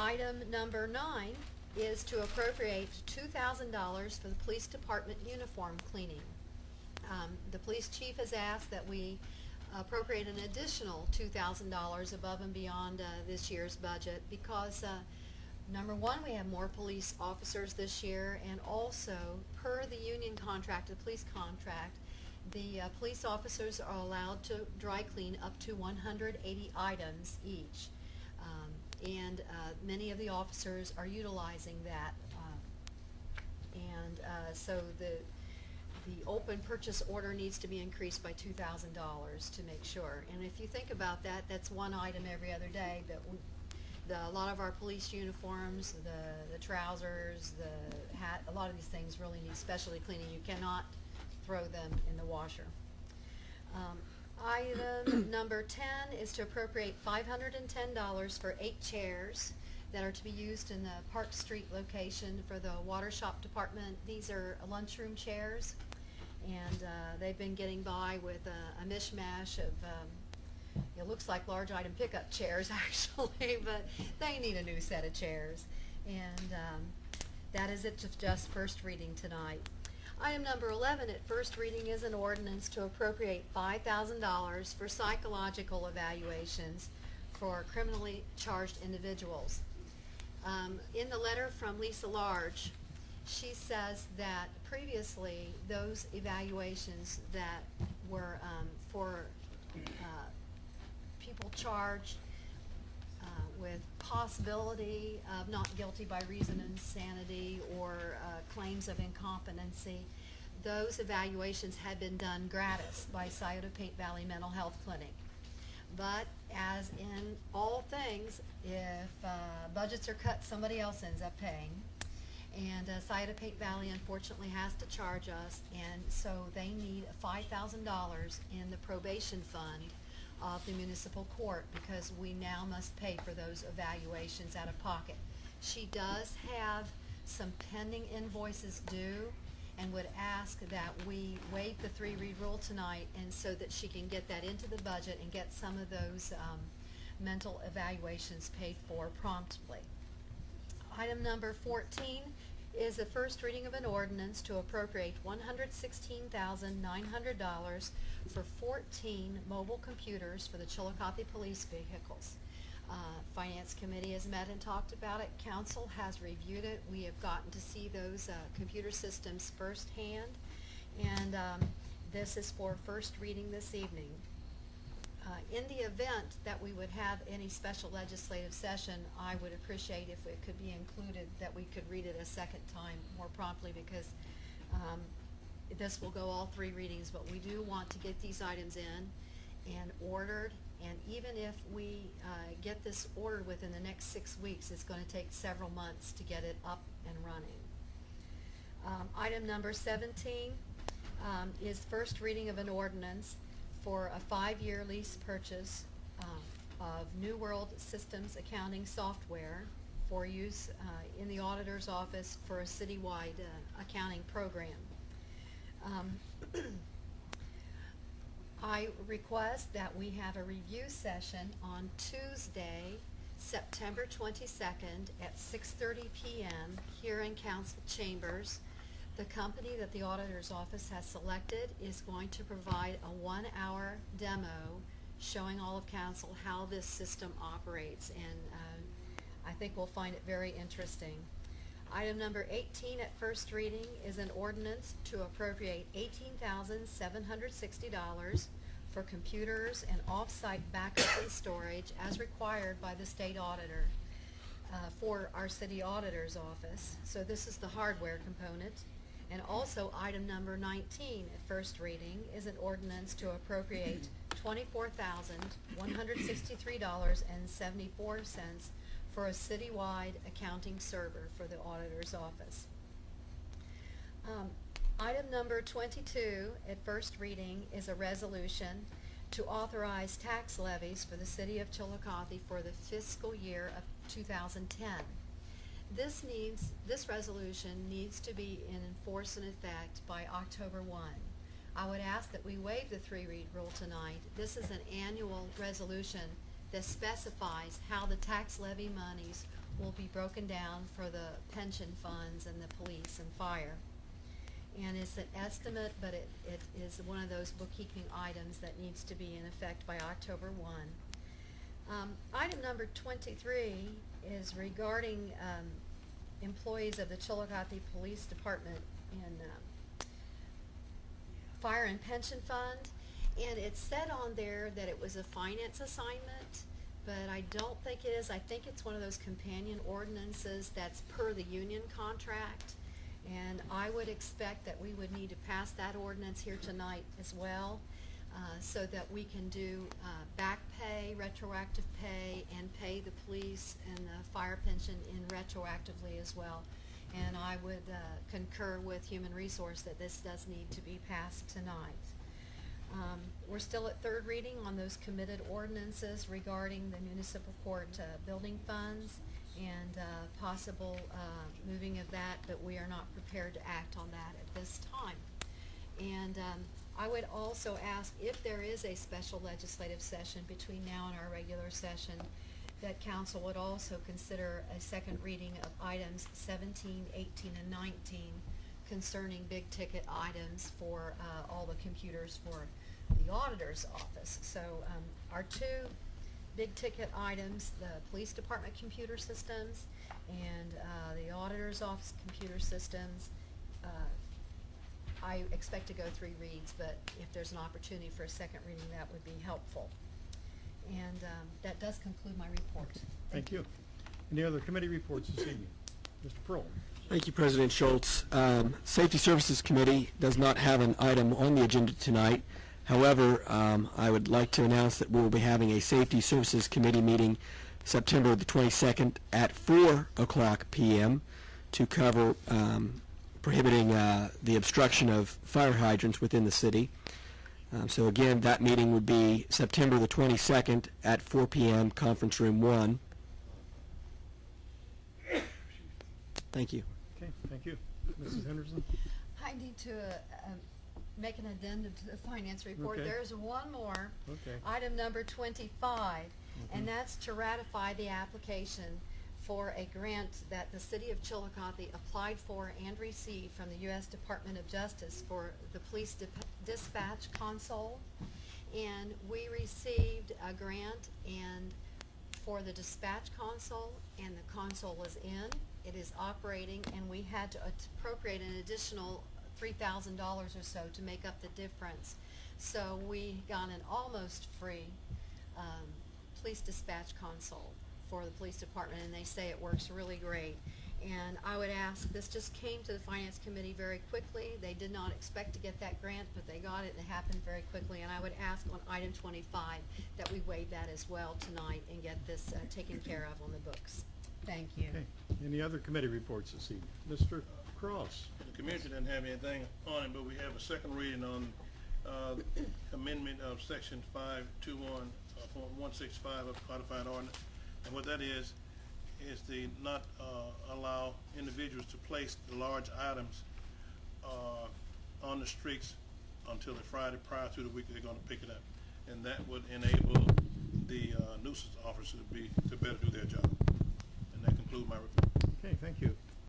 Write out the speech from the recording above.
Item number 9 is to appropriate $2,000 for the police department uniform cleaning. The police chief has asked that we appropriate an additional $2,000 above and beyond this year's budget because number one, we have more police officers this year, and also per the union contract, the police contract, the police officers are allowed to dry clean up to 180 items each. And many of the officers are utilizing that. So the open purchase order needs to be increased by $2,000 to make sure. And if you think about that, that's one item every other day that a lot of our police uniforms, the trousers, the hat, a lot of these things really need specialty cleaning. You cannot throw them in the washer. Item number 10 is to appropriate $510 for 8 chairs that are to be used in the Park Street location for the water shop department. These are lunchroom chairs, and they've been getting by with a mishmash of it looks like large item pickup chairs actually, but they need a new set of chairs. And that is it to just first reading tonight. Item number 11 at first reading is an ordinance to appropriate $5,000 for psychological evaluations for criminally charged individuals. In the letter from Lisa Large, she says that previously those evaluations that were for people charged with possibility of not guilty by reason of insanity or claims of incompetency, those evaluations had been done gratis by Scioto Paint Valley Mental Health Clinic. But as in all things, if budgets are cut, somebody else ends up paying. And Scioto Paint Valley unfortunately has to charge us, and so they need $5,000 in the probation fund of the municipal court because we now must pay for those evaluations out of pocket. She does have some pending invoices due and would ask that we waive the 3-read rule tonight, and so that she can get that into the budget and get some of those mental evaluations paid for promptly. Item number 14 is the first reading of an ordinance to appropriate $116,900 for 14 mobile computers for the Chillicothe police vehicles. Finance Committee has met and talked about it. Council has reviewed it. We have gotten to see those computer systems firsthand, and this is for first reading this evening. In the event that we would have any special legislative session, I would appreciate if it could be included that we could read it a second time more promptly, because this will go all 3 readings, but we do want to get these items in and ordered, and even if we get this ordered within the next 6 weeks, it's going to take several months to get it up and running. Item number 17 is first reading of an ordinance for a 5-year lease purchase of New World Systems accounting software for use in the auditor's office for a citywide accounting program. I request that we have a review session on Tuesday, September 22nd at 6:30 p.m. here in council chambers. The company that the auditor's office has selected is going to provide a 1-hour demo showing all of council how this system operates, and I think we'll find it very interesting. Item number 18 at first reading is an ordinance to appropriate $18,760 for computers and off-site backup and storage as required by the state auditor for our city auditor's office. So this is the hardware component. And also item number 19 at first reading is an ordinance to appropriate $24,163.74 for a citywide accounting server for the auditor's office. Item number 22 at first reading is a resolution to authorize tax levies for the city of Chillicothe for the fiscal year of 2010. This resolution needs to be in force and effect by October 1. I would ask that we waive the 3-read rule tonight. This is an annual resolution that specifies how the tax levy monies will be broken down for the pension funds and the police and fire. And it's an estimate, but it is one of those bookkeeping items that needs to be in effect by October 1. Item number 23 is regarding employees of the Chillicothe Police Department in Fire and Pension Fund. And it said on there that it was a finance assignment, but I don't think it is. I think it's one of those companion ordinances that's per the union contract. And I would expect that we would need to pass that ordinance here tonight as well, so that we can do back pay, retroactive pay, and pay the police and the fire pension in retroactively as well. And I would concur with Human Resource that this does need to be passed tonight. We're still at third reading on those committed ordinances regarding the municipal court building funds and possible moving of that, but we are not prepared to act on that at this time. And I would also ask if there is a special legislative session between now and our regular session, that council would also consider a second reading of items 17, 18, and 19 concerning big ticket items for all the computers for the auditor's office. So our two big ticket items, the police department computer systems and the auditor's office computer systems, I expect to go 3 reads, but if there's an opportunity for a second reading, that would be helpful. And that does conclude my report. Thank you. Any other committee reports this evening? Mr. Pearl. Thank you, President Schultz. Safety Services Committee does not have an item on the agenda tonight. However, I would like to announce that we will be having a Safety Services Committee meeting September the 22nd at 4:00 p.m. to cover prohibiting the obstruction of fire hydrants within the city. So again, that meeting would be September the 22nd at 4 p.m. Conference Room 1. Thank you. Okay, thank you. Mrs. Henderson? I need to make an addendum to the finance report. Okay. There's one more. Okay. Item number 25, and that's to ratify the application for a grant that the city of Chillicothe applied for and received from the U.S. Department of Justice for the police dispatch console. And we received a grant and for the dispatch console, and the console is in. It is operating, and we had to appropriate an additional $3,000 or so to make up the difference. So we got an almost free police dispatch console for the police department, and they say it works really great. And I would ask, this just came to the Finance Committee very quickly. They did not expect to get that grant, but they got it, and it happened very quickly. And I would ask on item 25 that we waive that as well tonight and get this taken care of on the books. Thank you. Okay. Any other committee reports this evening? Mr. Cross? The community didn't have anything on it, but we have a second reading on amendment of section 521.165 of codified ordinance. And what that is the not allow individuals to place the large items on the streets until the Friday prior to the week they're going to pick it up. And that would enable the nuisance officers to better do their job. And that concludes my report. Okay, thank you.